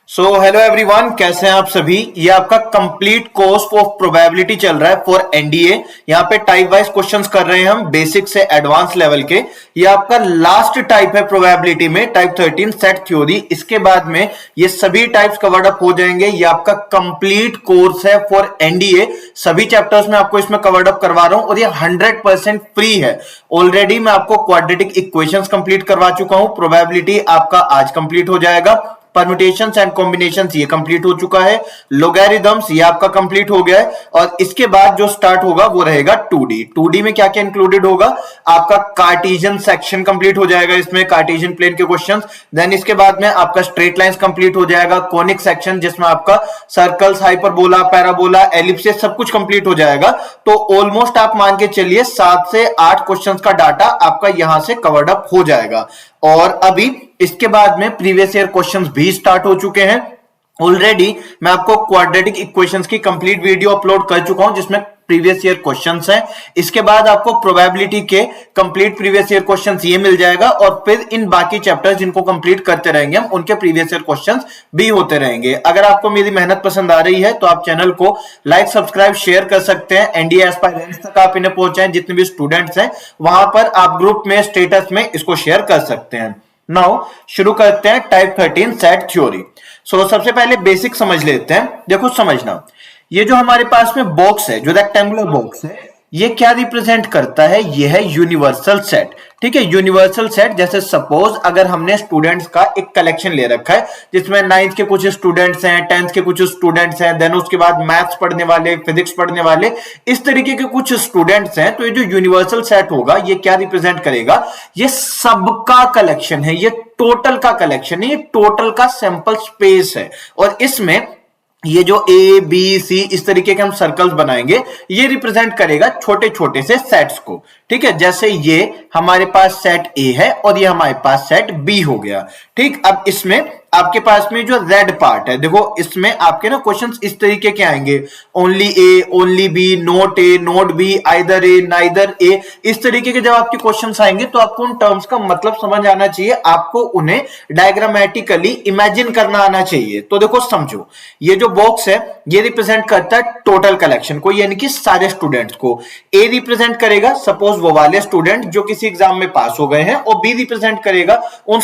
So hello everyone, कैसे हैं आप सभी। ये आपका कंप्लीट कोर्स ऑफ प्रोबेबिलिटी चल रहा है फॉर एनडीए। यहाँ पे टाइप वाइज क्वेश्चंस कर रहे हैं हम, बेसिक से एडवांस लेवल के। ये आपका लास्ट टाइप है प्रोबेबिलिटी में, टाइप 13 सेट थ्योरी। इसके बाद में ये सभी टाइप्स कवर्ड अप हो जाएंगे। ये आपका कंप्लीट कोर्स है फॉर एनडीए। सभी चैप्टर्स में आपको इसमें कवर्ड अप करवा रहा हूं और ये 100% फ्री है। ऑलरेडी मैं आपको क्वाड्रेटिक इक्वेशंस कंप्लीट करवा चुका हूं। प्रोबेबिलिटी आपका आज कंप्लीट हो जाएगा। परम्यूटेशंस एंड कॉम्बिनेशंस ये कंप्लीट हो चुका है। लोगैरिथम्स ये आपका कंप्लीट हो गया है। और इसके बाद जो स्टार्ट होगा वो रहेगा 2D। 2D में क्या क्या इंक्लूडेड होगा, आपका कार्टेशियन सेक्शन कंप्लीट हो जाएगा, इसमें कार्टेशियन प्लेन के क्वेश्चंस। देन इसके बाद में आपका स्ट्रेट लाइंस कंप्लीट हो जाएगा, कोनिक सेक्शन जिसमें आपका सर्कल्स, हाइपरबोला, पैराबोला, एलिप्सिस सब कुछ कंप्लीट हो जाएगा। तो ऑलमोस्ट आप मान के चलिए 7 से 8 क्वेश्चंस का डाटा आपका यहां से कवर्ड अप हो जाएगा। और अभी इसके बाद में प्रीवियस ईयर क्वेश्चंस भी स्टार्ट हो चुके हैं। ऑलरेडी मैं आपको क्वाड्रेटिक इक्वेशंस की कंप्लीट वीडियो अपलोड कर चुका हूं जिसमें प्रीवियस ईयर क्वेश्चंस हैं। इसके बाद आपको प्रोबेबिलिटी के कंप्लीट प्रीवियस ईयर क्वेश्चंस ये मिल जाएगा और फिर इन बाकी चैप्टर्स जिनको कंप्लीट करते रहेंगे हम, उनके प्रीवियस ईयर क्वेश्चंस भी होते रहेंगे। अगर आपको मेरी मेहनत पसंद आ रही है तो आप चैनल को लाइक, सब्सक्राइब, शेयर कर सकते हैं। एनडीए एस्पायरेंट्स तक आप इन्हें पहुंचाएं, जितने भी स्टूडेंट्स हैं वहां पर आप ग्रुप में, स्टेटस में इसको शेयर कर सकते हैं। नाउ शुरू करते हैं टाइप 13 सेट थ्योरी। सबसे पहले बेसिक समझ लेते हैं। देखो समझना, ये जो हमारे पास में बॉक्स है, जो रेक्टेंगुलर बॉक्स है, ये क्या रिप्रेजेंट करता है, ये है यूनिवर्सल सेट। ठीक है, यूनिवर्सल सेट। जैसे सपोज अगर हमने स्टूडेंट्स का एक कलेक्शन ले रखा है जिसमें 9th के कुछ स्टूडेंट्स हैं, 10th के कुछ स्टूडेंट्स हैं, देन उसके बाद मैथ्स पढ़ने वाले, फिजिक्स पढ़ने वाले, इस तरीके के कुछ स्टूडेंट्स हैं। तो ये जो यूनिवर्सल सेट होगा ये क्या रिप्रेजेंट करेगा, ये सबका कलेक्शन है, ये टोटल का कलेक्शन है, ये टोटल का सैंपल स्पेस है। और इसमें ये जो ए बी सी इस तरीके के हम सर्कल्स बनाएंगे, ये रिप्रेजेंट करेगा छोटे छोटे से सेट्स को। ठीक है, जैसे ये हमारे पास सेट ए है और ये हमारे पास सेट बी हो गया। ठीक, अब इसमें आपके पास में जो रेड पार्ट है, देखो इसमें आपके ना क्वेश्चंस इस तरीके के आएंगे, ओनली ए, ओनली बी, नोट ए, नोट बी, आइदर ए, नाइदर ए। इस तरीके के जब आपके क्वेश्चंस आएंगे तो आपको उन टर्म्स का मतलब समझ आना चाहिए, आपको उन्हें डायग्रामेटिकली इमेजिन करना आना चाहिए। तो देखो समझो, ये जो बॉक्स है ये रिप्रेजेंट करता है टोटल कलेक्शन को, यानी कि सारे स्टूडेंट्स को। ए रिप्रेजेंट करेगा सपोज वो वाले स्टूडेंट जो किसी एग्जाम में पास हो गए हैं, और बी रिप्रेजेंट करेगा उन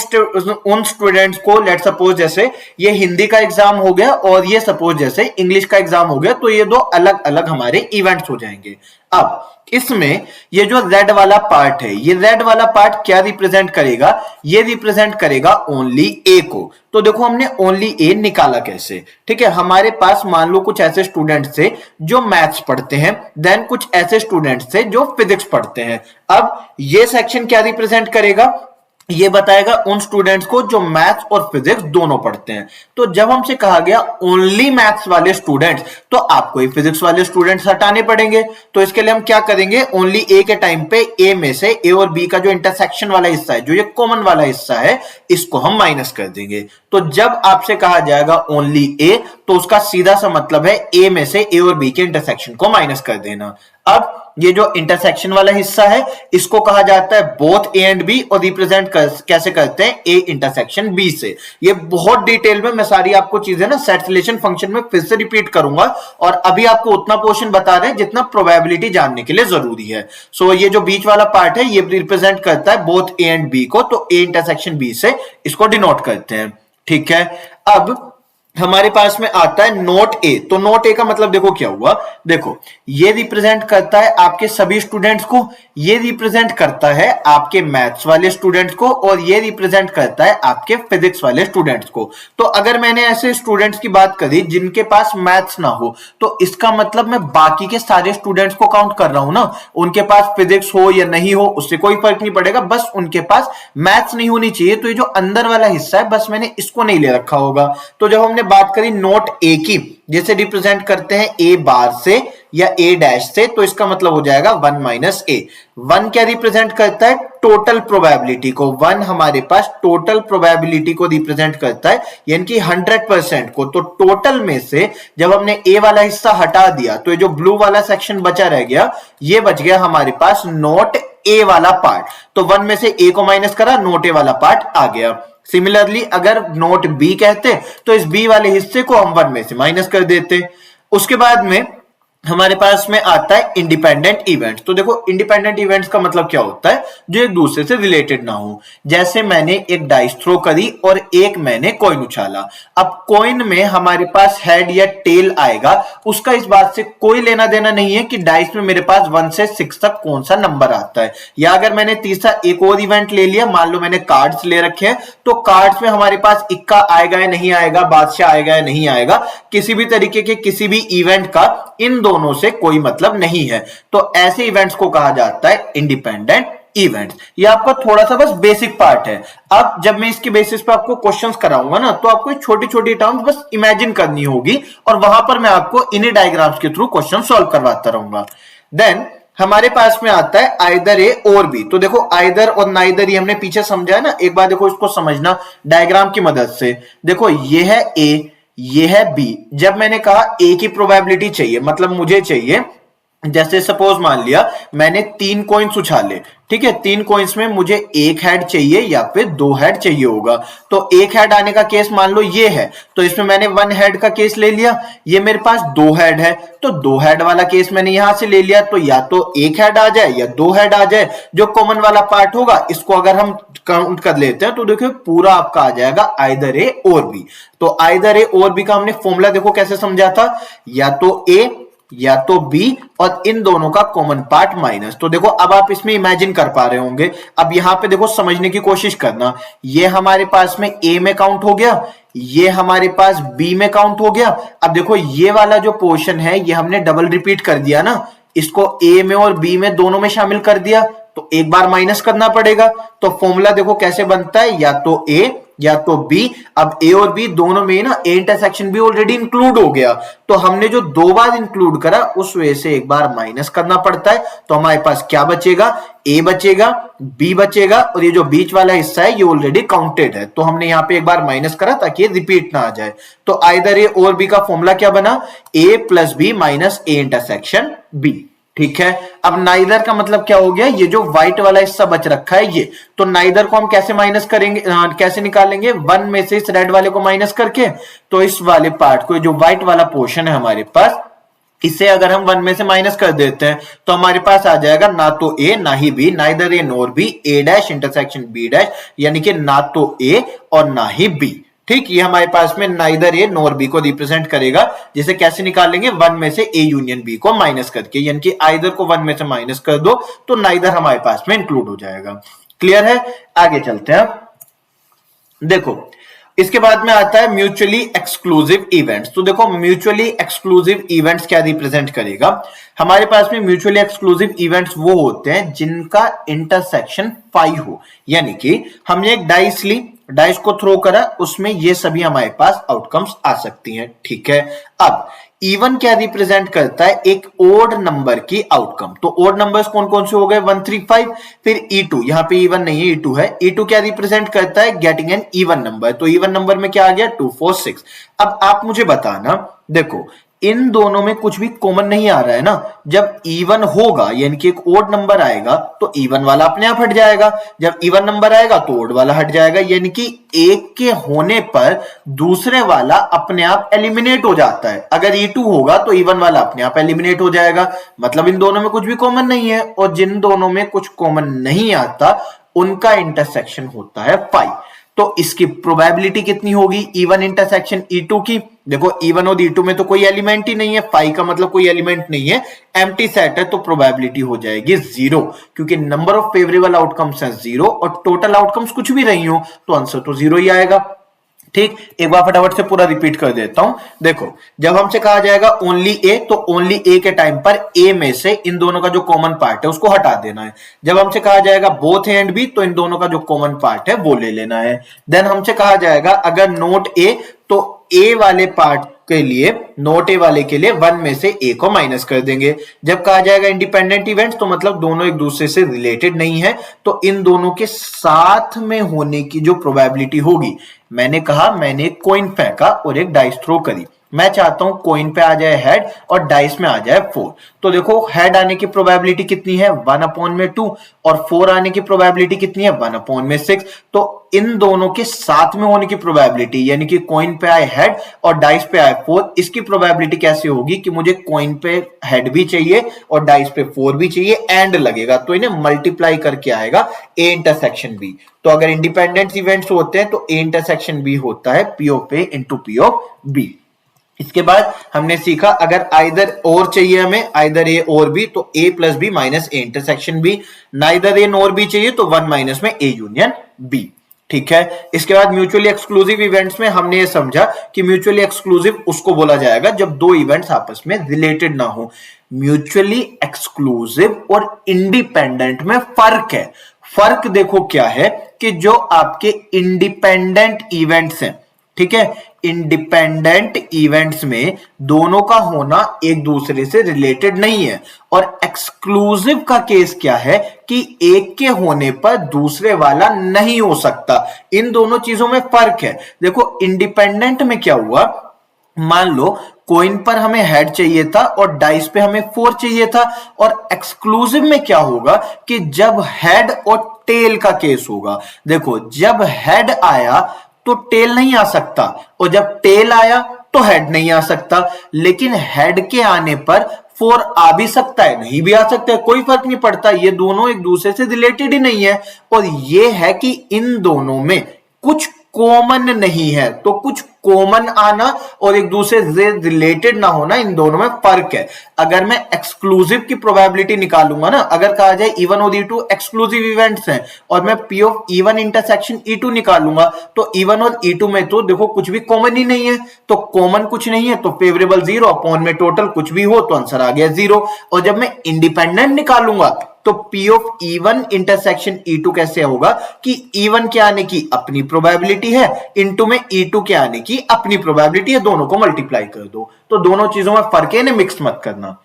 स्टूडेंट्स को। लेट सपोज जैसे ये हिंदी का एग्जाम हो गया और ये सपोज जैसे इंग्लिश का एग्जाम हो गया, तो ये दो अलग अलग हमारे इवेंट्स हो जाएंगे। अब इसमें ये जो रेड वाला पार्ट है, ये रेड वाला पार्ट क्या रिप्रेजेंट करेगा, ये रिप्रेजेंट करेगा ओनली ए को। तो देखो हमने ओनली ए निकाला कैसे। ठीक है, हमारे पास मान लो कुछ ऐसे स्टूडेंट्स थे जो मैथ्स पढ़ते हैं, देन कुछ ऐसे स्टूडेंट्स थे जो फिजिक्स पढ़ते हैं। अब ये सेक्शन क्या रिप्रेजेंट करेगा, ये बताएगा उन स्टूडेंट्स को जो मैथ्स और फिजिक्स दोनों पढ़ते हैं। तो जब हमसे कहा गया ओनली मैथ्स वाले स्टूडेंट्स, तो आपको ही फिजिक्स वाले स्टूडेंट्स हटाने पड़ेंगे। तो इसके लिए हम क्या करेंगे, ओनली ए के टाइम पे ए में से ए और बी का जो इंटरसेक्शन वाला हिस्सा है, जो ये कॉमन वाला हिस्सा है, इसको हम माइनस कर देंगे। तो जब आपसे कहा जाएगा ओनली ए, तो उसका सीधा सा मतलब है ए में से ए और बी के इंटरसेक्शन को माइनस कर देना। अब ये जो इंटरसेक्शन वाला हिस्सा है इसको कहा जाता है बोथ ए एंड बी, और रिप्रेजेंट कैसे करते हैं, ए इंटरसेक्शन बी से। ये बहुत डिटेल में मैं सारी आपको चीजें ना सेट रिलेशन फंक्शन में फिर से रिपीट करूंगा, और अभी आपको उतना पोर्शन बता रहे हैं जितना प्रोबेबिलिटी जानने के लिए जरूरी है। सो ये जो बीच वाला पार्ट है ये रिप्रेजेंट करता है बोथ ए एंड बी को, तो ए इंटरसेक्शन बी से इसको डिनोट करते हैं। ठीक है, अब हमारे पास में आता है नोट ए। तो नोट ए का मतलब देखो क्या हुआ, देखो ये रिप्रेजेंट करता है आपके सभी स्टूडेंट्स को, ये रिप्रेजेंट करता है आपके मैथ्स वाले स्टूडेंट्स को, और ये रिप्रेजेंट करता है आपके फिजिक्स वाले स्टूडेंट्स को। तो अगर मैंने ऐसे स्टूडेंट्स की बात करी जिनके पास मैथ्स ना हो, तो इसका मतलब मैं बाकी के सारे स्टूडेंट्स को काउंट कर रहा हूं ना। उनके पास फिजिक्स हो या नहीं हो उससे कोई फर्क नहीं पड़ेगा, बस उनके पास मैथ्स नहीं होनी चाहिए। तो ये जो अंदर वाला हिस्सा है बस मैंने इसको नहीं ले रखा होगा। तो जब हमने बात करी नोट ए की, जैसे रिप्रेजेंट करते हैं ए बार से या ए डैश से, तो इसका मतलब हो जाएगा 1 माइनस ए। 1 क्या रिप्रेजेंट करता है, टोटल प्रोबेबिलिटी को। 1 हमारे पास टोटल प्रोबेबिलिटी को रिप्रेजेंट करता है, यानी कि 100% को। तो टोटल में से जब हमने ए वाला हिस्सा हटा दिया तो ये जो ब्लू वाला सेक्शन बचा रह गया, ये बच गया हमारे पास नोट ए वाला पार्ट। तो 1 में से ए को माइनस करा, नोट ए वाला पार्ट आ गया। सिमिलरली अगर नोट बी कहते तो इस बी वाले हिस्से को हम 1 में से माइनस कर देते। उसके बाद में हमारे पास में आता है इंडिपेंडेंट इवेंट्स। तो देखो इंडिपेंडेंट इवेंट्स का मतलब क्या होता है, जो एक दूसरे से रिलेटेड ना हो। जैसे मैंने एक डाइस थ्रो करी और एक मैंने कॉइन उछाला। अब कॉइन में हमारे पास हेड या टेल आएगा, उसका इस बात से कोई लेना देना नहीं है कि डाइस में मेरे पास 1 से 6 तक कौन सा नंबर आता है। या अगर मैंने तीसरा एक और इवेंट ले लिया, मान लो मैंने कार्ड्स ले रखे हैं, तो कार्ड्स में हमारे पास इक्का आएगा या नहीं आएगा, बादशाह आएगा या नहीं आएगा, किसी भी तरीके के किसी भी इवेंट का इन दोनों से कोई मतलब नहीं है। तो ऐसे इवेंट्स को कहा जाता है इंडिपेंडेंट इवेंट्स। ये आपका थोड़ा सा बस बेसिक पार्ट है। अब जब मैं इसके बेसिस पे आपको क्वेश्चंस कराऊंगा ना, तो आपको छोटी छोटी टर्म्स बस इमेजिन करनी होगी और वहां पर मैं आपको इन्हीं डायग्राम्स के थ्रू क्वेश्चन सॉल्व करवाता रहूंगा। देन हमारे पास में आता है आइदर ए और बी। तो देखो आइदर और नाइदर ये हमने पीछे समझा है ना, एक बार देखो इसको समझना डायग्राम की मदद से। देखो ये है ए, ये है बी। जब मैंने कहा ए की प्रोबेबिलिटी चाहिए, मतलब मुझे चाहिए, जैसे सपोज मान लिया मैंने 3 कॉइन्स उछाले, ठीक है, 3 कॉइन्स में मुझे एक हेड चाहिए या फिर 2 हेड चाहिए होगा। तो एक हेड आने का केस मान लो ये है, तो इसमें मैंने 1 हेड का केस ले लिया। ये मेरे पास 2 हेड है, तो 2 हेड वाला केस मैंने यहां से ले लिया। तो या तो एक हेड आ जाए या 2 हेड आ जाए। जो कॉमन वाला पार्ट होगा इसको अगर हम काउंट कर लेते हैं तो देखो पूरा आपका आ जाएगा आइदर ए और बी। तो आइदर ए और बी का हमने फॉर्मूला देखो कैसे समझा था, या तो ए या तो बी और इन दोनों का कॉमन पार्ट माइनस। तो देखो अब आप इसमें इमेजिन कर पा रहे होंगे। अब यहां पे देखो समझने की कोशिश करना, ये हमारे पास में ए में काउंट हो गया, ये हमारे पास बी में काउंट हो गया। अब देखो ये वाला जो पोर्शन है ये हमने डबल रिपीट कर दिया ना, इसको ए में और बी में दोनों में शामिल कर दिया, तो एक बार माइनस करना पड़ेगा। तो फॉर्मूला देखो कैसे बनता है, या तो ए या तो बी। अब ए और बी दोनों में ना ए इंटरसेक्शन भी ऑलरेडी इंक्लूड हो गया, तो हमने जो 2 बार इंक्लूड करा उस वजह से एक बार माइनस करना पड़ता है। तो हमारे पास क्या बचेगा, ए बचेगा, बी बचेगा, और ये जो बीच वाला हिस्सा है ये ऑलरेडी काउंटेड है, तो हमने यहाँ पे एक बार माइनस करा ताकि ये रिपीट ना आ जाए। तो आइदर ए और बी का फॉर्मूला क्या बना, A plus B minus A intersection B. ठीक है, अब नाइदर का मतलब क्या हो गया, ये जो व्हाइट वाला हिस्सा बच रखा है ये, तो नाइदर को हम कैसे माइनस करेंगे, कैसे निकालेंगे, 1 में से इस रेड वाले को माइनस करके। तो इस वाले पार्ट को, जो व्हाइट वाला पोर्शन है हमारे पास, इसे अगर हम 1 में से माइनस कर देते हैं तो हमारे पास आ जाएगा ना तो ए ना ही बी, नाइदर ए नोर बी, ए डैश इंटरसेक्शन बी डैश, यानी कि ना तो ए और ना ही बी। ठीक, ये हमारे पास में नाइदर ए नोर बी को रिप्रेजेंट करेगा, जिसे कैसे निकालेंगे, 1 में से ए यूनियन बी को माइनस करके, यानी कि आइदर को 1 में से माइनस कर दो तो नाइदर हमारे पास में इंक्लूड हो जाएगा। क्लियर है, आगे चलते हैं। देखो इसके बाद में आता है म्यूचुअली एक्सक्लूसिव इवेंट्स। तो देखो म्यूचुअली एक्सक्लूसिव इवेंट्स क्या रिप्रेजेंट करेगा, हमारे पास में म्यूचुअली एक्सक्लूसिव इवेंट्स वो होते हैं जिनका इंटरसेक्शन 5 हो, यानी कि हमने एक डाइस ली, डाइस को थ्रो करा, उसमें ये सभी हमारे पास आउटकम्स आ सकती हैं। ठीक है, अब इवन क्या रिप्रेजेंट करता है, एक ओड नंबर की आउटकम। तो ओड नंबर्स कौन कौन से हो गए, 1 3 5। फिर E2, यहां पे इवन नहीं है, E2 है। E2 क्या रिप्रेजेंट करता है, गेटिंग एन इवन नंबर। तो इवन नंबर में क्या आ गया, 2 4 6। अब आप मुझे बताना, देखो इन दोनों में कुछ भी कॉमन नहीं आ रहा है ना। जब इवन होगा यानी कि एक ओड नंबर आएगा तो इवन वाला अपने आप हट जाएगा, जब इवन नंबर आएगा तो ओड वाला हट जाएगा, यानी कि एक के होने पर दूसरे वाला अपने आप एलिमिनेट हो जाता है। अगर E2 होगा तो इवन वाला अपने आप एलिमिनेट हो जाएगा, मतलब इन दोनों में कुछ भी कॉमन नहीं है। और जिन दोनों में कुछ कॉमन नहीं आता उनका इंटरसेक्शन होता है 5। तो इसकी प्रोबेबिलिटी कितनी होगी, E1 इंटरसेक्शन E2 की। देखो E1 और E2 में तो कोई एलिमेंट ही नहीं है, 5 का मतलब कोई एलिमेंट नहीं है, एम्प्टी सेट है, तो प्रोबेबिलिटी हो जाएगी 0, क्योंकि नंबर ऑफ फेवरेबल आउटकम्स है 0 और टोटल आउटकम्स कुछ भी नहीं हो तो आंसर तो 0 ही आएगा। ठीक, एक बार फटाफट से पूरा रिपीट कर देता हूं। देखो जब हमसे कहा जाएगा ओनली ए, तो ओनली ए के टाइम पर ए में से इन दोनों का जो कॉमन पार्ट है उसको हटा देना है। जब हमसे कहा जाएगा बोथ ए एंड बी, तो इन दोनों का जो कॉमन पार्ट है वो ले लेना है। देन हमसे कहा जाएगा अगर नोट ए, तो ए वाले पार्ट के लिए, नोट ए वाले के लिए 1 में से ए को माइनस कर देंगे। जब कहा जाएगा इंडिपेंडेंट इवेंट्स, तो मतलब दोनों एक दूसरे से रिलेटेड नहीं है, तो इन दोनों के साथ में होने की जो प्रोबेबिलिटी होगी मैंने कहा मैंने एक कॉइन फेंका और एक डाइस थ्रो करी, मैं चाहता हूं कॉइन पे आ जाए हेड और डाइस में आ जाए 4। तो देखो हेड आने की प्रोबेबिलिटी कितनी है 1/2 और 4 आने की प्रोबेबिलिटी कितनी है 1/6। तो इन दोनों के साथ में होने की प्रोबेबिलिटी यानी कि कॉइन पे आए हेड और डाइस पे आए 4, इसकी प्रोबेबिलिटी कैसे होगी कि मुझे कॉइन पे हेड भी चाहिए और डाइस पे 4 भी चाहिए, एंड लगेगा तो इन्हें मल्टीप्लाई करके आएगा ए इंटरसेक्शन बी। तो अगर इंडिपेंडेंट इवेंट्स होते हैं तो ए इंटरसेक्शन बी होता है P of A into P of B. इसके बाद हमने सीखा अगर आइदर और चाहिए हमें, आइदर ए और बी, तो A plus B minus A intersection B, neither A nor B चाहिए तो 1 माइनस में ए यूनियन बी। ठीक है, इसके बाद म्यूचुअली एक्सक्लूसिव इवेंट्स में हमने ये समझा कि म्यूचुअली एक्सक्लूसिव उसको बोला जाएगा जब दो इवेंट्स आपस में रिलेटेड ना हो। म्यूचुअली एक्सक्लूसिव और इंडिपेंडेंट में फर्क है। फर्क देखो क्या है कि जो आपके इंडिपेंडेंट इवेंट्स हैं, ठीक है, इंडिपेंडेंट इवेंट्स में दोनों का होना एक दूसरे से रिलेटेड नहीं है, और एक्सक्लूसिव का केस क्या है कि एक के होने पर दूसरे वाला नहीं हो सकता। इन दोनों चीजों में फर्क है। देखो इंडिपेंडेंट में क्या हुआ, मान लो कॉइन पर हमें हेड चाहिए था और डाइस पे हमें 4 चाहिए था, और एक्सक्लूसिव में क्या होगा कि जब हेड और टेल का केस होगा, देखो जब हेड आया तो टेल नहीं आ सकता, और जब टेल आया तो हेड नहीं आ सकता, लेकिन हेड के आने पर 4 आ भी सकता है नहीं भी आ सकता है, कोई फर्क नहीं पड़ता, ये दोनों एक दूसरे से रिलेटेड ही नहीं है। और ये है कि इन दोनों में कुछ कॉमन नहीं है, तो कुछ कॉमन आना और एक दूसरे से रिलेटेड ना होना, इन दोनों में फर्क है। अगर मैं एक्सक्लूसिव की प्रोबेबिलिटी निकालूंगा ना, अगर कहा जाए E1 और E2 एक्सक्लूसिव इवेंट्स हैं और मैं P of E1 intersection E2 निकालूंगा, तो E1 और E2 में तो देखो कुछ भी कॉमन ही नहीं है, तो कॉमन कुछ नहीं है तो फेवरेबल 0 अपॉन में टोटल कुछ भी हो तो आंसर आ गया 0। और जब मैं इंडिपेंडेंट निकालूंगा तो P of E1 intersection E2 कैसे होगा कि E1 के आने की अपनी प्रोबेबिलिटी है इनटू में E2 के आने की अपनी प्रोबेबिलिटी है, दोनों को मल्टीप्लाई कर दो। तो दोनों चीजों में फर्क है, इन्हें मिक्स मत करना।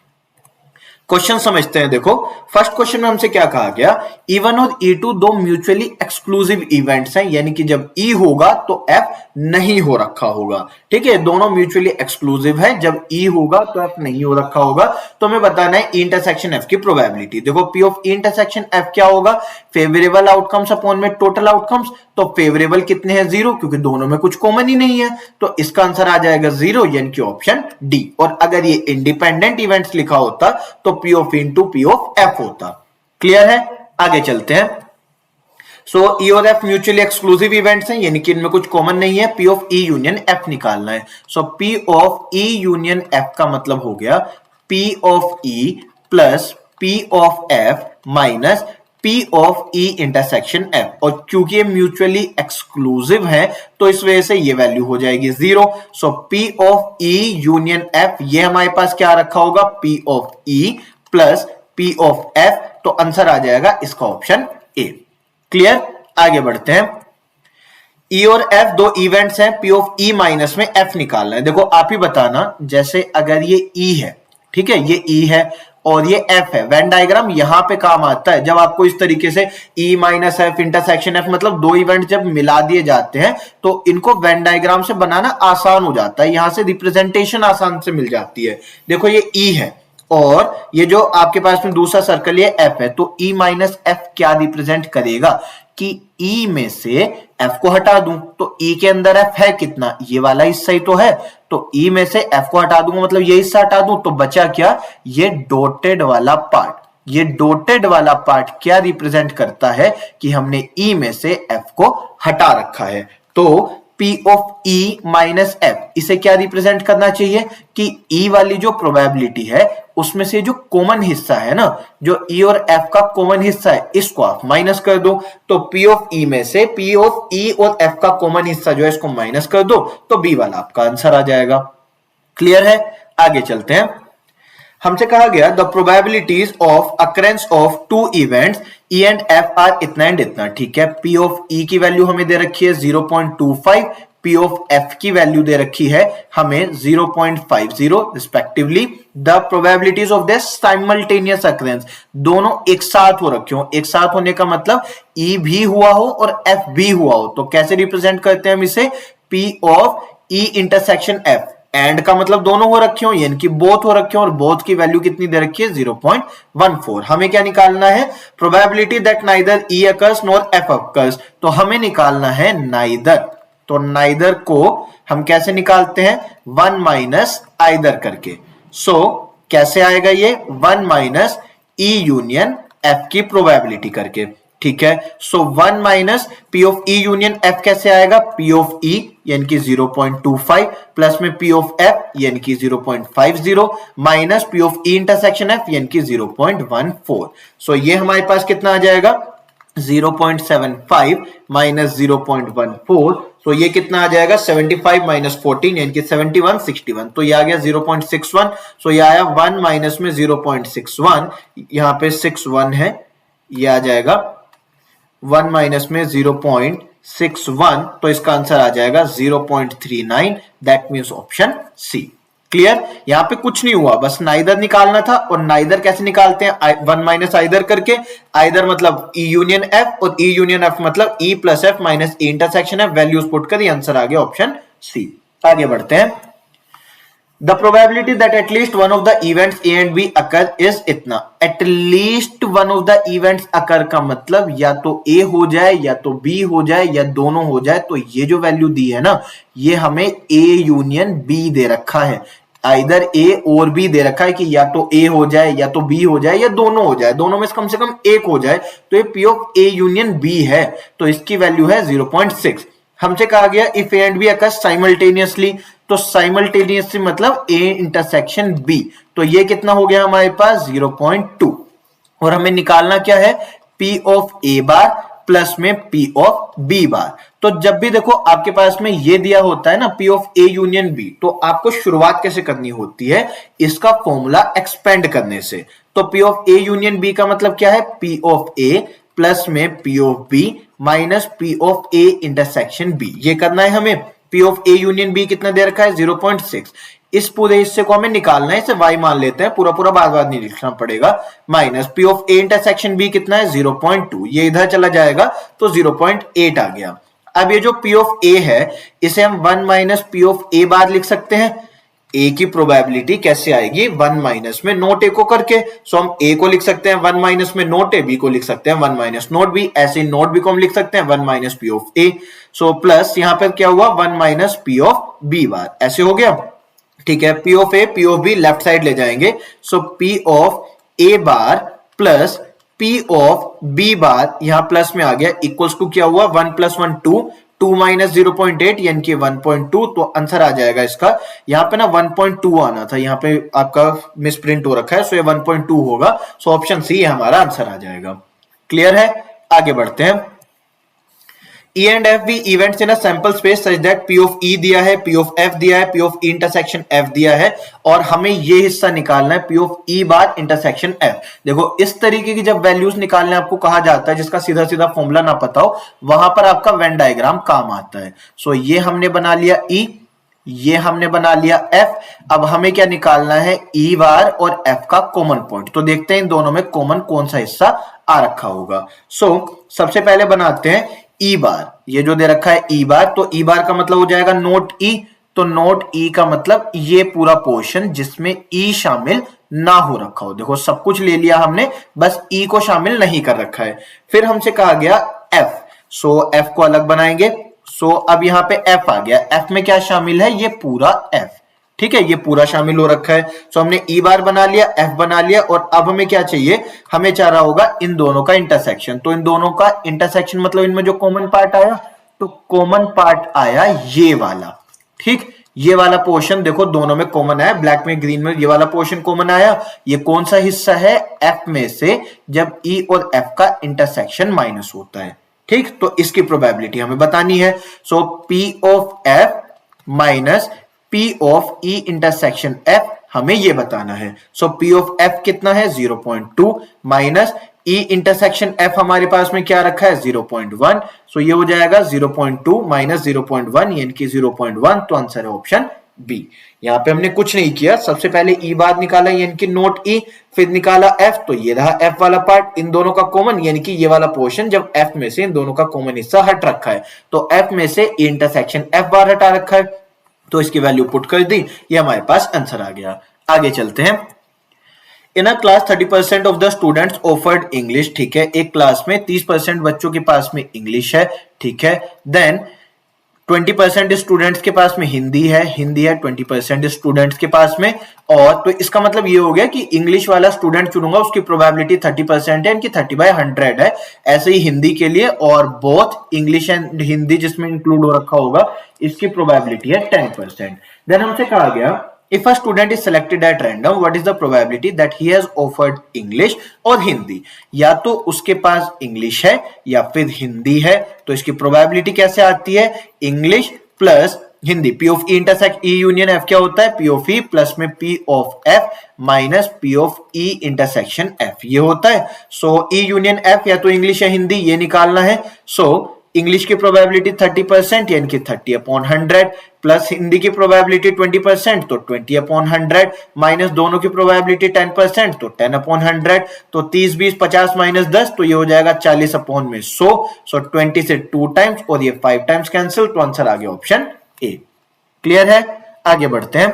क्वेश्चन समझते हैं। देखो फर्स्ट क्वेश्चन में हमसे क्या कहा गया, E1 और E2 दो म्यूचुअली एक्सक्लूसिव इवेंट्स हैं, यानी कि जब E होगा तो F नहीं हो रखा होगा। ठीक है, दोनों म्यूचुअली एक्सक्लूसिव है, जब E होगा तो F नहीं हो रखा होगा। तो हमें बताना है E इंटरसेक्शन F की प्रोबेबिलिटी। देखो P of E intersection F क्या होगा, फेवरेबल आउटकम्स अपॉन में टोटल आउटकम्स। तो फेवरेबल कितने हैं 0, क्योंकि दोनों में कुछ कॉमन ही नहीं है, तो इसका आंसर आ जाएगा 0, यानी कि ऑप्शन डी। और अगर ये इंडिपेंडेंट इवेंट्स लिखा होता तो P of into P of F होता। क्लियर है, आगे चलते हैं। सो E और F म्यूचुअली एक्सक्लूसिव इवेंट्स हैं, यानी कि इनमें कुछ कॉमन नहीं है। P of E union F निकालना है। सो P of E union F का मतलब हो गया P of E plus P of F minus P of E intersection F। और क्योंकि ये म्यूचुअली एक्सक्लूसिव है तो इस वजह से ये वैल्यू हो जाएगी 0। सो P of E union F, ये हमारे पास क्या रखा होगा, P of E plus P of F। तो आंसर आ जाएगा इसका ऑप्शन ए। क्लियर, आगे बढ़ते हैं। E और F दो इवेंट्स हैं, P ऑफ E माइनस में F निकालना है। देखो आप ही बताना, जैसे अगर ये E है, ठीक है, ये E है और ये F है, वेन डायग्राम यहां पे काम आता है जब आपको इस तरीके से E minus F intersection F, मतलब दो इवेंट जब मिला दिए जाते हैं तो इनको वेन डायग्राम से बनाना आसान हो जाता है, यहां से रिप्रेजेंटेशन आसान से मिल जाती है। देखो ये E है और ये जो आपके पास में दूसरा सर्कल ये F है, तो E माइनस F क्या रिप्रेजेंट करेगा कि E में से F को हटा दूं तो E के अंदर F है कितना, ये वाला हिस्सा ही तो है, तो E में से F को हटा दूंगा मतलब ये हिस्सा हटा दूं तो बचा क्या, ये डॉटेड वाला पार्ट। ये डॉटेड वाला पार्ट क्या रिप्रेजेंट करता है कि हमने E में से F को हटा रखा है। तो P of E minus F, इसे क्या रिप्रेजेंट करना चाहिए कि E वाली जो प्रोबेबिलिटी है उसमें से जो कॉमन हिस्सा है ना, जो E और F का कॉमन हिस्सा है, इसको आप माइनस कर दो। तो P ऑफ E में से P ऑफ E और F का कॉमन हिस्सा जो है इसको माइनस कर दो, तो B वाला आपका आंसर आ जाएगा। क्लियर है, आगे चलते हैं। हमसे कहा गया the probabilities of occurrence of two events E and F are इतना एंड इतना। ठीक है, P ऑफ E की वैल्यू हमें दे रखी है 0.25, P ऑफ F की वैल्यू दे रखी है हमें 0.50 respectively. The probabilities of this simultaneous occurrence, दोनों एक साथ हो रखे हो, एक साथ होने का मतलब E भी हुआ हो और F भी हुआ हो, तो कैसे रिप्रेजेंट करते हैं हम इसे, P of E intersection F। And का मतलब दोनों हो रखे हो, यानी कि बोथ हो रखे हो, और बोथ की वैल्यू कितनी दे रखी है 0.14। हमें क्या निकालना है, probability that neither E occurs nor F occurs, तो हमें निकालना है नाइदर। तो नाइदर को हम कैसे निकालते हैं, 1 माइनस आइदर करके। सो कैसे आएगा ये, 1 माइनस E यूनियन F की प्रोबेबिलिटी करके, ठीक है। सो 1 minus P of E union F कैसे आएगा, P ऑफ E यानी कि 0.25 प्लस में P ऑफ F यानी कि 0.50 minus P of E intersection F यानी कि 0.14। सो ये हमारे पास कितना आ जाएगा, 0.75 माइनस 0.14, तो ये कितना आ जाएगा, 75 माइनस 14 यानी कि 71, 61, तो ये आ गया 0.61। सो ये आया 1 माइनस में 0.61, यहां पे 61 है, ये आ जाएगा 1 माइनस में 0.61, तो इसका आंसर आ जाएगा 0.39, that means option C. Clear, यहां पे कुछ नहीं हुआ, बस नाइदर निकालना था, और नाइदर कैसे निकालते हैं, 1 माइनस आइदर करके। आइदर मतलब E यूनियन F और E यूनियन F मतलब E plus F minus E intersection F, values put कर, ये आंसर आ गया ऑप्शन सी। आगे बढ़ते हैं। The probability that at least one of the events A and B occur is इतना। At least one of the events occur का मतलब या तो A हो जाए या तो B हो जाए या दोनों हो जाए, तो ये जो वैल्यू दी है ना, ये हमें A यूनियन B दे रखा है, आइदर A और B दे रखा है कि या तो A हो जाए या तो B हो जाए या दोनों हो जाए, दोनों में से कम एक हो जाए, तो ये P of A union B है, तो इसकी वैल्यू है 0.6। हमसे कहा गया if A and be occur simultaneously, तो साइमल्टेनियसली मतलब ए इंटरसेक्शन बी, तो ये कितना हो गया हमारे पास 0.2, और हमें निकालना क्या है, P of A bar plus में P ऑफ बी बार। तो जब भी देखो आपके पास में ये दिया होता है ना P of A union B, तो आपको शुरुआत कैसे करनी होती है, इसका फॉर्मूला एक्सपेंड करने से। तो P ऑफ ए यूनियन बी का मतलब क्या है, P ऑफ ए प्लस में P of B minus P of A intersection B, ये करना है हमें। P of A union B कितना दे रखा है 0.6, इस पूरे हिस्से को हमें निकालना है, इसे y मान लेते हैं, पूरा पूरा बार बार नहीं लिखना पड़ेगा, minus P of A intersection B कितना है 0.2, ये इधर चला जाएगा तो 0.8 आ गया। अब ये जो P ऑफ ए है इसे हम 1 माइनस P ऑफ ए बार लिख सकते हैं। ए की प्रोबेबिलिटी कैसे आएगी, 1 माइनस में नोट ए को करके, सो हम ए को लिख सकते हैं 1 माइनस में नोट ए, बी को लिख सकते हैं 1 माइनस नोट बी, ऐसे नोट बी को हम लिख सकते हैं 1 minus P of A, so plus यहां पर क्या हुआ 1 minus P of B bar, ऐसे हो गया, ठीक है। P of A P of B left side ले जाएंगे, so P of A bar plus P of B bar, यहां प्लस में आ गया, इक्वल्स टू क्या हुआ 1 प्लस 1 2, 2 माइनस 0.8 यानी कि 1.2, तो आंसर आ जाएगा इसका, यहां पे ना 1.2 आना था, यहां पे आपका मिसप्रिंट हो रखा है, सो ये 1.2 होगा, सो ऑप्शन सी हमारा आंसर आ जाएगा। क्लियर है, आगे बढ़ते हैं। E and F भी events in a sample space such that P of E दिया है, P ऑफ F दिया है, P of E intersection F दिया है, और हमें ये हिस्सा निकालना है P of E bar intersection F। देखो इस तरीके की जब वैल्यूज निकालने आपको कहा जाता है जिसका सीधा सीधा फॉर्मूला ना पता हो, वहां पर आपका वेन डायग्राम काम आता है। सो ये हमने बना लिया E, ये हमने बना लिया F, अब हमें क्या निकालना है E बार और F का कॉमन पॉइंट, तो देखते हैं इन दोनों में कॉमन कौन सा हिस्सा आ रखा होगा। सो सबसे पहले बनाते हैं ई बार, ये जो दे रखा है ई बार, तो ई बार का मतलब हो जाएगा नोट ई, तो नोट ई का मतलब ये पूरा पोर्शन जिसमें ई शामिल ना हो रखा हो, देखो सब कुछ ले लिया हमने, बस ई को शामिल नहीं कर रखा है। फिर हमसे कहा गया एफ, सो एफ को अलग बनाएंगे, सो अब यहां पे एफ आ गया, एफ में क्या शामिल है, ये पूरा एफ, ठीक है, ये पूरा शामिल हो रखा है। सो हमने ई बार बना लिया, एफ बना लिया, और अब हमें क्या चाहिए, हमें चाह रहा होगा इन दोनों का इंटरसेक्शन, तो इन दोनों का इंटरसेक्शन मतलब इनमें जो कॉमन पार्ट आया, तो कॉमन पार्ट आया ये वाला, ठीक, ये वाला पोर्शन देखो दोनों में कॉमन आया, ब्लैक में ग्रीन में ये वाला पोर्शन कॉमन आया। ये कौन सा हिस्सा है, एफ में से जब ई और एफ का इंटरसेक्शन माइनस होता है, ठीक, तो इसकी प्रोबेबिलिटी हमें बतानी है। So P of F minus P of E intersection F हमें ये बताना है। सो P ऑफ F कितना है 0.2 माइनस ई इंटरसेक्शन एफ हमारे पास में क्या रखा है 0.1, सो ये हो जाएगा 0.2 माइनस 0.1 यानी कि 0.1, तो आंसर है ऑप्शन बी। यहां पे हमने कुछ नहीं किया, सबसे पहले ई बार निकाला यानी कि नोट ई, फिर निकाला एफ, तो ये रहा एफ वाला पार्ट, इन दोनों का कॉमन यानी कि ये वाला पोर्शन, जब एफ में से इन दोनों का कॉमन हिस्सा हट रखा है तो एफ में से ई इंटरसेक्शन एफ बार हटा रखा है, तो इसकी वैल्यू पुट कर दी, ये हमारे पास आंसर आ गया। आगे चलते हैं। In a class 30% of the students offered English, ठीक है, एक क्लास में 30% बच्चों के पास में इंग्लिश है, ठीक है, देन 20% स्टूडेंट्स के पास में हिंदी है 20% स्टूडेंट्स के पास में, और तो इसका मतलब ये हो गया कि इंग्लिश वाला स्टूडेंट चुनूंगा उसकी प्रोबेबिलिटी 30% है, इनकी 30/100 है। ऐसे ही हिंदी के लिए, और बोथ इंग्लिश एंड हिंदी जिसमें इंक्लूड हो रखा होगा इसकी प्रोबेबिलिटी है 10%। देन हमसे कहा गया if a student is selected at random what is the probability that he has offered English और हिंदी, या तो उसके पास इंग्लिश है या फिर हिंदी है, तो इसकी प्रोबेबिलिटी कैसे आती है, English plus Hindi, P of E intersect E union F क्या होता है, पी ऑफ ई प्लस में P of F minus P of E intersection F, ये होता है। सो ई यूनियन एफ या तो इंग्लिश या हिंदी, ये निकालना है। सो इंग्लिश की प्रोबेबिलिटी 30% यानी कि 30/100 प्लस हिंदी की प्रोबेबिलिटी 20% तो 20/100 माइनस दोनों की प्रोबेबिलिटी 10% तो 10/100, तो 30 20 50 माइनस 10 तो ये हो जाएगा 40/100, सो 20 से 2 टाइम्स और ये 5 टाइम्स कैंसिल, तो आंसर आ गया ऑप्शन ए। क्लियर है? आगे बढ़ते हैं।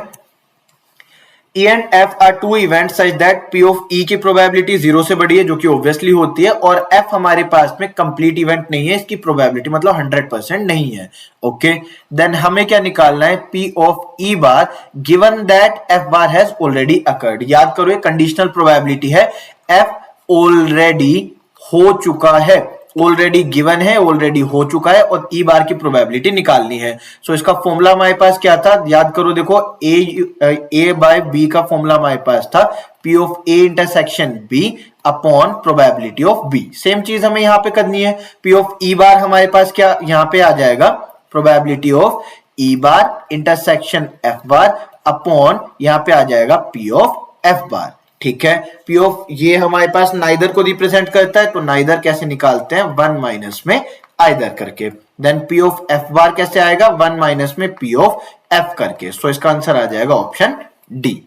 E and F are two events such that P of E की प्रोबेबिलिटी 0 से बड़ी है, जो कि ऑब्वियसली होती है, और F हमारे पास में कंप्लीट इवेंट नहीं है, इसकी प्रोबेबिलिटी मतलब 100% नहीं है। ओके, देन हमें क्या निकालना है, P of E bar given that F bar has already occurred. याद करो ये कंडीशनल प्रोबेबिलिटी है, F ऑलरेडी हो चुका है, ऑलरेडी गिवन है, ऑलरेडी हो चुका है, और ई बार की प्रोबेबिलिटी निकालनी है। सो इसका फॉर्मूला हमारे पास क्या था, याद करो, देखो ए बाय बी का फॉर्मूला हमारे पास था P of A intersection B upon probability of B. Same चीज हमें यहां पे करनी है, पी ऑफ ई बार हमारे पास क्या यहां पे आ जाएगा, probability of E bar intersection F bar upon यहां पे आ जाएगा पी ऑफ एफ बार। ठीक है, पी ऑफ ये हमारे पास नाइदर को रिप्रेजेंट करता है, तो नाइदर कैसे निकालते हैं, 1 माइनस में आइदर करके। Then P of F bar कैसे आएगा, 1 माइनस में पी ऑफ एफ करके। सो इसका आंसर आ जाएगा ऑप्शन डी।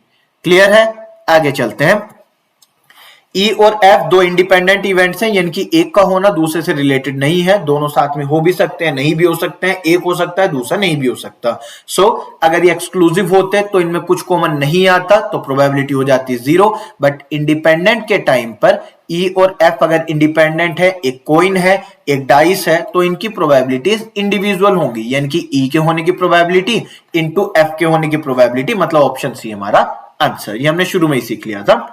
क्लियर है? आगे चलते हैं। ई और एफ दो इंडिपेंडेंट इवेंट्स हैं, यानी कि एक का होना दूसरे से रिलेटेड नहीं है, दोनों साथ में हो भी सकते हैं, नहीं भी हो सकते हैं, एक हो सकता है दूसरा नहीं भी हो सकता। सो अगर ये एक्सक्लूसिव होते तो इनमें कुछ कॉमन नहीं आता तो प्रोबेबिलिटी हो जाती 0, बट इंडिपेंडेंट के टाइम पर ई और एफ अगर इंडिपेंडेंट है, एक कॉइन है, एक डाइस है, तो इनकी प्रोबेबिलिटीज इंडिविजुअल होंगी, यानी कि ई के होने की प्रोबेबिलिटी इंटू एफ के होने की प्रोबेबिलिटी, मतलब ऑप्शन सी हमारा आंसर। ये हमने शुरू में ही सीख लिया था।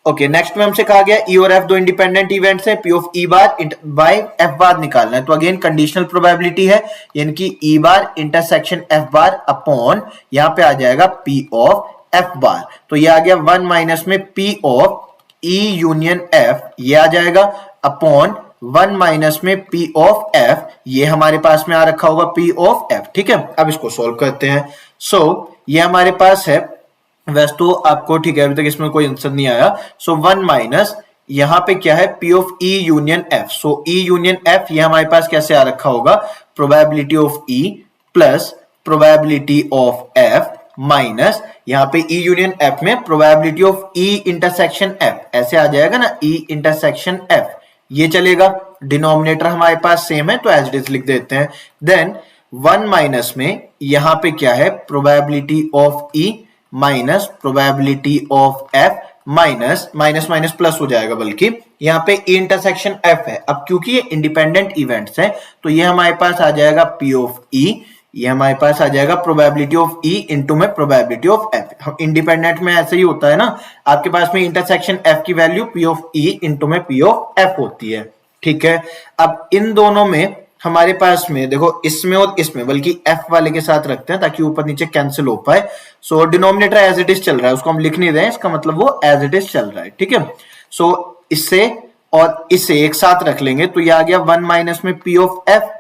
ओके, नेक्स्ट में हमसे कहा गया ई और एफ दो इंडिपेंडेंट इवेंट्स है, P of E bar by F bar निकालना है, तो अगेन कंडीशनल प्रोबेबिलिटी है, यानी कि E bar intersection F bar upon यहां पे आ जाएगा पी ऑफ एफ बार, तो ये आ गया 1 माइनस में P of E union F, ये आ जाएगा अपॉन 1 माइनस में पी ऑफ एफ, ये हमारे पास में आ रखा होगा पी ऑफ एफ। ठीक है, अब इसको सॉल्व करते हैं। सो ये हमारे पास है, वैसे तो आपको ठीक है अभी तक इसमें कोई आंसर नहीं आया। सो 1 माइनस यहां पे क्या है, P of E union F. So E union F ये हमारे पास कैसे आ रखा होगा, probability of E plus probability of F minus यहां पे ई यूनियन एफ में probability of E intersection F, ऐसे आ जाएगा ना, ई इंटरसेक्शन एफ, ये चलेगा। डिनोमिनेटर हमारे पास सेम है तो एज इट इज लिख देते हैं। देन 1 माइनस में यहां पे क्या है, probability of E minus probability of F minus minus minus plus हो जाएगा, बल्कि यहाँ पे ई इंटरसेक्शन एफ है। अब क्योंकि ये इंडिपेंडेंट इवेंट्स हैं तो ये हमारे पास आ जाएगा पी ऑफ ई, ये हमारे पास आ जाएगा प्रोबेबिलिटी ऑफ ई इंटू में प्रोबेबिलिटी ऑफ एफ। इंडिपेंडेंट में ऐसे ही होता है ना, आपके पास में इंटरसेक्शन एफ की value P of E into में पी ऑफ एफ होती है। ठीक है, अब इन दोनों में हमारे पास में देखो, इसमें और इसमें, बल्कि एफ वाले के साथ रखते हैं ताकि ऊपर नीचे कैंसिल हो पाए। So denominator as it is चल रहा है, उसको हम लिख नहीं रहे हैं, इसका मतलब वो एज इट इज चल रहा है। ठीक है, सो इससे और इससे एक साथ रख लेंगे तो ये आ गया 1 माइनस में पी ऑफ एफ।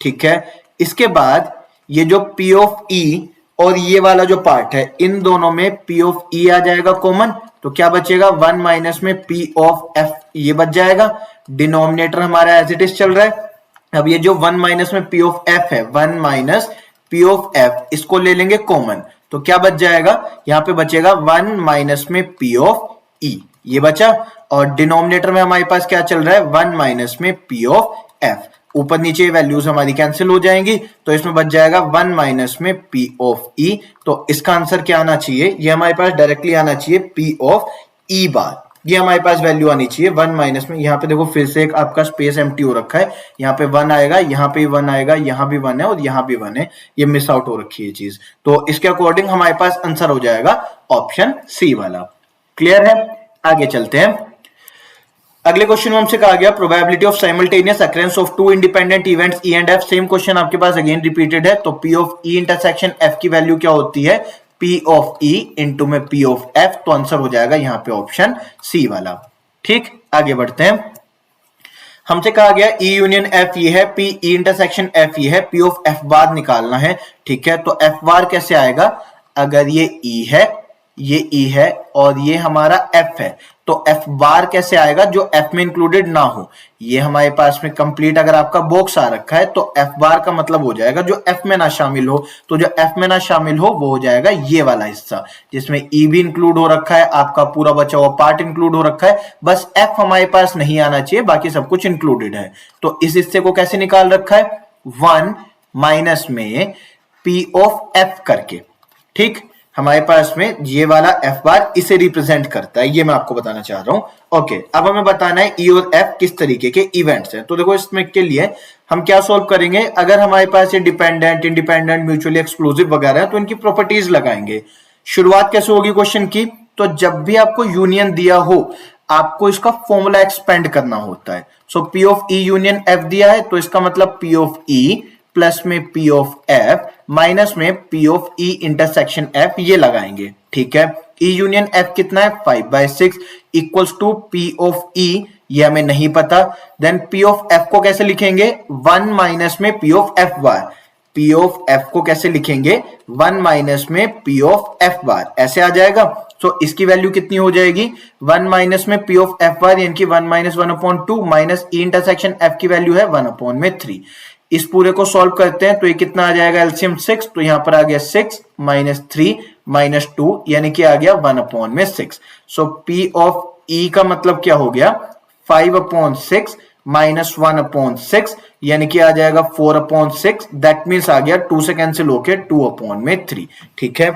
ठीक है, इसके बाद ये जो पी ऑफ ई और ये वाला जो पार्ट है इन दोनों में P ऑफ E आ जाएगा कॉमन, तो क्या बचेगा 1 माइनस में P ऑफ F ये बच जाएगा। डिनोमिनेटर हमारा एज इट इज चल रहा है। अब ये जो 1 माइनस में P ऑफ F है 1 माइनस P ऑफ F इसको ले लेंगे कॉमन, तो क्या बच जाएगा यहां पे बचेगा 1 माइनस में P ऑफ E ये बचा, और डिनोमिनेटर में हमारे पास क्या चल रहा है 1 माइनस में P ऑफ F। ऊपर नीचे वैल्यूज हमारी कैंसिल हो जाएंगी, तो इसमें बच जाएगा 1 माइनस में P ऑफ E। तो इसका आंसर क्या आना चाहिए, ये हमारे पास डायरेक्टली आना चाहिए P ऑफ E बार, ये हमारे पास वैल्यू आनी चाहिए 1 माइनस में। यहाँ पे देखो फिर से एक आपका स्पेस एम्प्टी हो रखा है, यहाँ पे 1 आएगा, यहाँ पे 1 आएगा, यहाँ भी 1 है और यहाँ भी 1 है, ये मिस आउट हो रखी है चीज। तो इसके अकॉर्डिंग हमारे पास आंसर हो जाएगा ऑप्शन सी वाला। क्लियर है, आगे चलते हैं। अगले क्वेश्चन में हमसे कहा गया probability of simultaneous occurrence of two independent events E and F. Same question आपके पास अगेन रिपीटेड है, तो P of E intersection F की वैल्यू क्या होती है, P ऑफ E इंटू में P ऑफ F, तो आंसर हो जाएगा यहाँ पे ऑप्शन सी वाला। ठीक, आगे बढ़ते हैं। हमसे कहा गया E यूनियन F ये है, P E इंटरसेक्शन F ये है, P ऑफ F बार निकालना है। ठीक है, तो F बार कैसे आएगा, अगर ये E है, ये E है और ये हमारा F है, तो F बार कैसे आएगा जो F में इंक्लूडेड ना हो। ये हमारे पास में कंप्लीट अगर आपका बॉक्स आ रखा है तो F बार का मतलब हो जाएगा जो F में ना शामिल हो, तो जो F में ना शामिल हो वो हो जाएगा ये वाला हिस्सा जिसमें E भी इंक्लूड हो रखा है, आपका पूरा बचा हुआ पार्ट इंक्लूड हो रखा है, बस F हमारे पास नहीं आना चाहिए, बाकी सब कुछ इंक्लूडेड है। तो इस हिस्से को कैसे निकाल रखा है, 1 माइनस में P ऑफ F करके। ठीक, हमारे पास में ये वाला F बार इसे रिप्रेजेंट करता है, ये मैं आपको बताना चाह रहा हूं। ओके, अब हमें बताना है E और F किस तरीके के इवेंट्स हैं। तो देखो इसमें के लिए हम क्या सॉल्व करेंगे, अगर हमारे पास ये डिपेंडेंट, इंडिपेंडेंट, म्यूचुअली एक्सक्लूसिव वगैरह है तो इनकी प्रॉपर्टीज लगाएंगे। शुरुआत कैसे होगी क्वेश्चन की, तो जब भी आपको यूनियन दिया हो आपको इसका फॉर्मूला एक्सपेंड करना होता है। सो P of E union F दिया है तो इसका मतलब P ऑफ E प्लस में P ऑफ F माइनस में P of E intersection F ये लगाएंगे। ठीक है, E यूनियन F कितना है 5/6 equals to P of E, ये हमें नहीं पता। देन P ऑफ F को कैसे लिखेंगे, 1 माइनस में P of F bar. P of F को कैसे लिखेंगे, 1 माइनस में P ऑफ F बार, ऐसे आ जाएगा। तो इसकी वैल्यू कितनी हो जाएगी, 1 माइनस में P ऑफ F बार यानी कि 1 minus 1/2 minus E intersection F की वैल्यू है 1/3। इस पूरे को सॉल्व करते हैं तो ये कितना आ जाएगा, एलसीएम 6, तो यहां पर आ गया 6 माइनस 3 माइनस 2 यानी कि आ गया 1/6। सो P ऑफ E का मतलब क्या हो गया, 5/6 माइनस 1/6 यानी कि आ जाएगा 4/6, दैट मीन्स आ गया 2 से कैंसिल होके 2/3। ठीक है,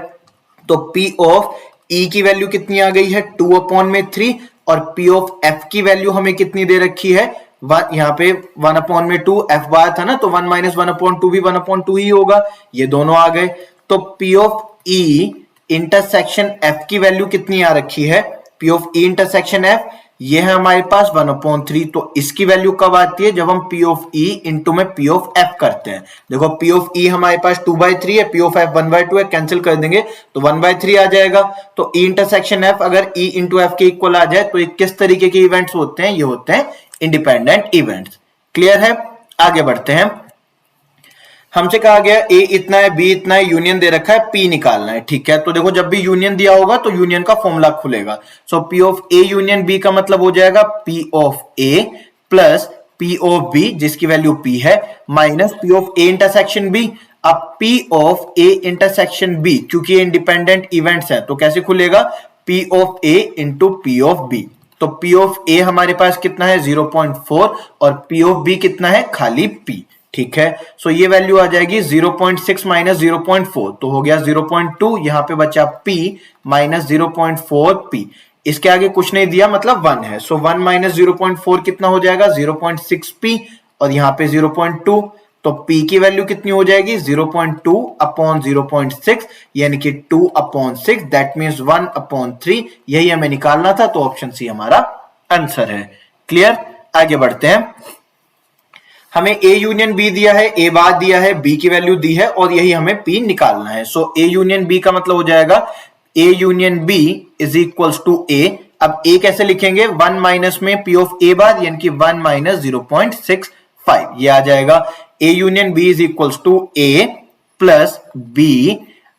तो P ऑफ E की वैल्यू कितनी आ गई है 2/3 और P ऑफ F की वैल्यू हमें कितनी दे रखी है, यहाँ पे 1/2 F बार था ना, तो 1 माइनस 1/2 भी 1/2 ही होगा, ये दोनों आ गए। तो P of E intersection F की वैल्यू कितनी आ रखी है, P of E intersection F ये है हमारे पास 1/3। तो इसकी वैल्यू कब आती है, जब हम P ऑफ E इंटू में P ऑफ F करते हैं। देखो P ऑफ E हमारे पास 2/3 है, P ऑफ F 1/2 है, कैंसिल कर देंगे तो 1/3 आ जाएगा। तो E इंटरसेक्शन F अगर E इंटू F के इक्वल आ जाए तो ये किस तरीके के इवेंट्स होते हैं, ये होते हैं इंडिपेंडेंट इवेंट्स। क्लियर है, आगे बढ़ते हैं। हमसे कहा गया A इतना है, B इतना है, यूनियन दे रखा है, P निकालना है। ठीक है, तो देखो जब भी यूनियन दिया होगा तो यूनियन का फॉर्मूला खुलेगा। सो P of A union B का मतलब हो जाएगा P of A plus P of B जिसकी वैल्यू P है minus P of A intersection B। अब P of A intersection B क्योंकि ये इंडिपेंडेंट इवेंट्स हैं तो कैसे खुलेगा, P of A into P of B। तो P ऑफ A हमारे पास कितना है 0.4 और P ऑफ B कितना है खाली P। ठीक है, सो ये वैल्यू आ जाएगी 0.6 माइनस 0.4 तो हो गया 0.2, यहां पे बचा P माइनस 0.4 P, इसके आगे कुछ नहीं दिया मतलब 1 है। सो 1 माइनस 0.4 कितना हो जाएगा 0.6 P और यहाँ पे 0.2, तो P की वैल्यू कितनी हो जाएगी 0.2 अपॉन 0.6 यानी कि 2/6, दैट मीन्स 1/3। यही हमें निकालना था, तो ऑप्शन सी हमारा आंसर है। क्लियर, आगे बढ़ते हैं। हमें A यूनियन B दिया है, A बार दिया है, B की वैल्यू दी है और यही हमें P निकालना है। सो A यूनियन B का मतलब हो जाएगा A union B is equals to A। अब A कैसे लिखेंगे, 1 माइनस में P ऑफ A बार यानी कि 1 माइनस 0.65 ये आ जाएगा। A union B is equals to A plus B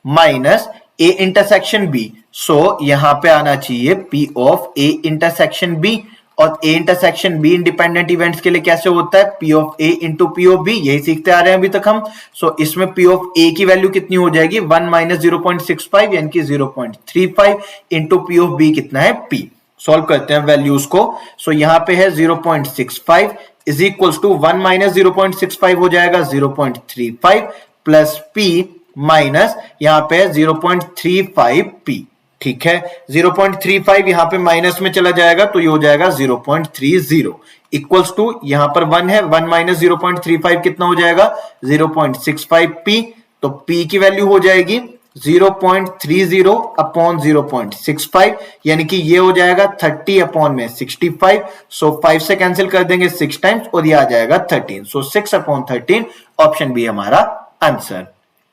minus A intersection B. So यहां पे आना चाहिए P of A intersection B, और A intersection B independent events के लिए कैसे होता है, P of A into P of B, यही सीखते आ रहे हैं अभी तक हम। सो इसमें पी ऑफ ए की वैल्यू कितनी हो जाएगी, 1 माइनस 0.65 यानी कि 0.35 इंटू पी ऑफ बी कितना है, पी। सॉल्व करते हैं वैल्यूज को। सो यहां पे है 0.65 इज इक्वल्स टू 1 माइनस 0.65 हो जाएगा 0.35 प्लस पी माइनस यहां पे 0.35 पी। ठीक है, 0.35 यहां पे माइनस में चला जाएगा तो ये हो जाएगा 0.30 इक्वल्स टू यहां पर 1 है, 1 माइनस 0.35 कितना हो जाएगा 0.65 पी। तो पी की वैल्यू हो जाएगी 0.30 अपॉन 0.65 यानी कि ये हो जाएगा 30 अपॉन में 65। सो 5 से कैंसिल कर देंगे 6 टाइम्स और ये आ जाएगा 13। सो 6 अपॉन 13 ऑप्शन बी हमारा आंसर।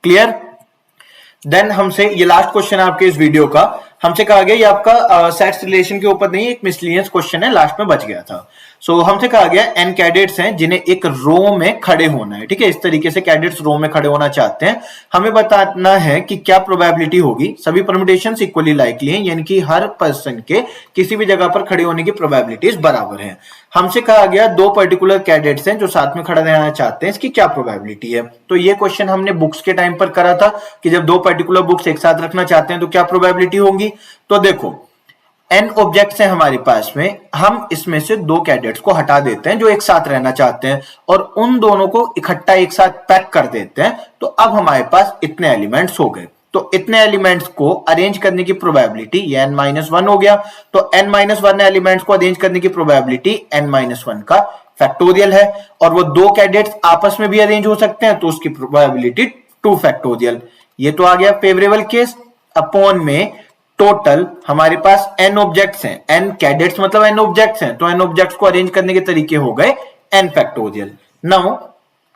क्लियर। देन हमसे ये लास्ट क्वेश्चन है आपके इस वीडियो का, हमसे कहा गया ये आपका सेट्स रिलेशन के ऊपर नहीं, एक मिसलिनियस क्वेश्चन है, लास्ट में बच गया था। सो हमसे कहा गया एन कैडेट्स हैं जिन्हें एक रो में खड़े होना है। ठीक है, इस तरीके से कैडेट्स रो में खड़े होना चाहते हैं, हमें बताना है कि क्या प्रोबेबिलिटी होगी। सभी परम्यूटेशंस इक्वली लाइकली हैं, यानी कि हर पर्सन के किसी भी जगह पर खड़े होने की प्रोबेबिलिटीज बराबर हैं। हमसे कहा गया दो पर्टिकुलर कैडेट्स हैं जो साथ में खड़ा रहना चाहते हैं, इसकी क्या प्रोबेबिलिटी है। तो ये क्वेश्चन हमने बुक्स के टाइम पर करा था कि जब दो पर्टिकुलर बुक्स एक साथ रखना चाहते हैं तो क्या प्रोबेबिलिटी होगी। तो देखो n ऑब्जेक्ट्स हैं हमारे पास में, हम इसमें से दो कैडेट्स को हटा देते हैं जो एक साथ रहना चाहते हैं और उन दोनों को इकट्ठा एक साथ पैक कर देते हैं। तो अब हमारे पास इतने एलिमेंट्स हो गए। तो इतने एलिमेंट्स को अरेंज करने की प्रोबेबिलिटी ये n-1 हो गया। तो n-1 एलिमेंट्स को अरेंज करने की प्रोबेबिलिटी n-1 का फैक्टोरियल है, और वो दो कैडेट्स आपस में भी अरेंज हो सकते हैं तो उसकी प्रोबेबिलिटी 2 फैक्टोरियल। ये तो आ गया फेवरेबल केस। अपॉन में टोटल हमारे पास n ऑब्जेक्ट्स हैं, n कैडेट्स मतलब n ऑब्जेक्ट्स हैं, तो n ऑब्जेक्ट्स को अरेंज करने के तरीके हो गए n फैक्टोरियल। नाउ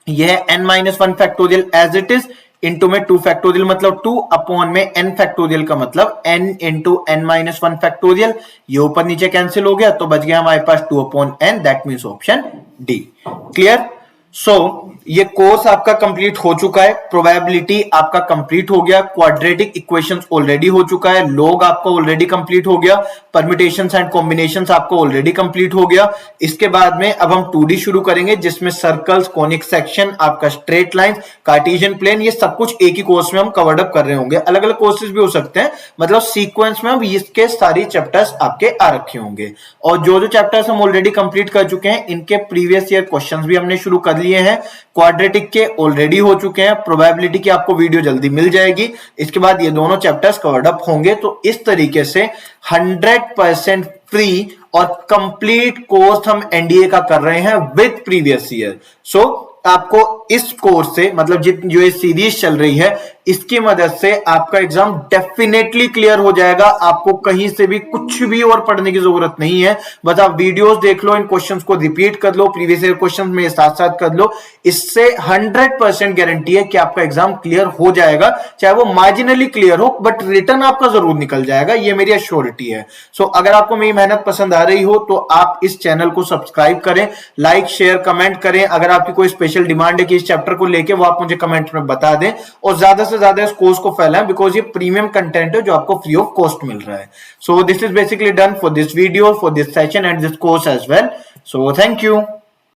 यह n-1 factorial as it is, into में 2 फैक्टोरियल मतलब 2, अपॉन में n फैक्टोरियल का मतलब n इंटू n-1 फैक्टोरियल। ये ऊपर नीचे कैंसिल हो गया तो बच गया हमारे पास 2 upon n, that means option D. Clear. So ये कोर्स आपका कंप्लीट हो चुका है, प्रोबेबिलिटी आपका कंप्लीट हो गया, क्वाड्रेटिक इक्वेशंस ऑलरेडी हो चुका है, लॉग आपका ऑलरेडी कंप्लीट हो गया, परम्यूटेशंस एंड कॉम्बिनेशंस आपको ऑलरेडी कंप्लीट हो गया। इसके बाद में अब हम 2D शुरू करेंगे जिसमें सर्कल्स, कॉनिक सेक्शन, आपका स्ट्रेट लाइन, कार्टेशियन प्लेन, ये सब कुछ एक ही कोर्स में हम कवर्ड अप कर रहे होंगे। अलग अलग कोर्सेज भी हो सकते हैं, मतलब सीक्वेंस में अब इसके सारी चैप्टर्स आपके आ रखे होंगे। और जो जो चैप्टर्स हम ऑलरेडी कंप्लीट कर चुके हैं इनके प्रीवियस ईयर क्वेश्चंस भी हमने शुरू कर लिए हैं, क्वाड्रेटिक के ऑलरेडी हो चुके हैं, प्रोबेबिलिटी की आपको वीडियो जल्दी मिल जाएगी। इसके बाद ये दोनों चैप्टर्स कवर्ड अप होंगे। तो इस तरीके से 100% फ्री और कंप्लीट कोर्स हम एनडीए का कर रहे हैं विद प्रीवियस ईयर। सो आपको इस कोर्स से मतलब जो ये सीरीज चल रही है इसकी मदद से आपका एग्जाम डेफिनेटली क्लियर हो जाएगा। आपको कहीं से भी कुछ भी और पढ़ने की जरूरत नहीं है, बस आप वीडियोस देख लो, इन क्वेश्चंस को रिपीट कर लो, प्रीवियस ईयर क्वेश्चंस में साथ साथ कर लो। इससे 100% गारंटी है कि आपका एग्जाम क्लियर हो जाएगा, चाहे वो मार्जिनली क्लियर हो, बट रिटर्न आपका जरूर निकल जाएगा, ये मेरी एश्योरिटी है। सो अगर आपको मेरी मेहनत पसंद आ रही हो तो आप इस चैनल को सब्सक्राइब करें, लाइक शेयर कमेंट करें। अगर आपकी कोई स्पेशल डिमांड है कि इस चैप्टर को लेके, वो आप मुझे कमेंट में बता दें और ज्यादा से ज्यादा इस कोर्स को फैलाएं, बिकॉज ये प्रीमियम कंटेंट है जो आपको फ्री ऑफ कॉस्ट मिल रहा है। So this is basically done for this video, for this session and this course as well. So thank you.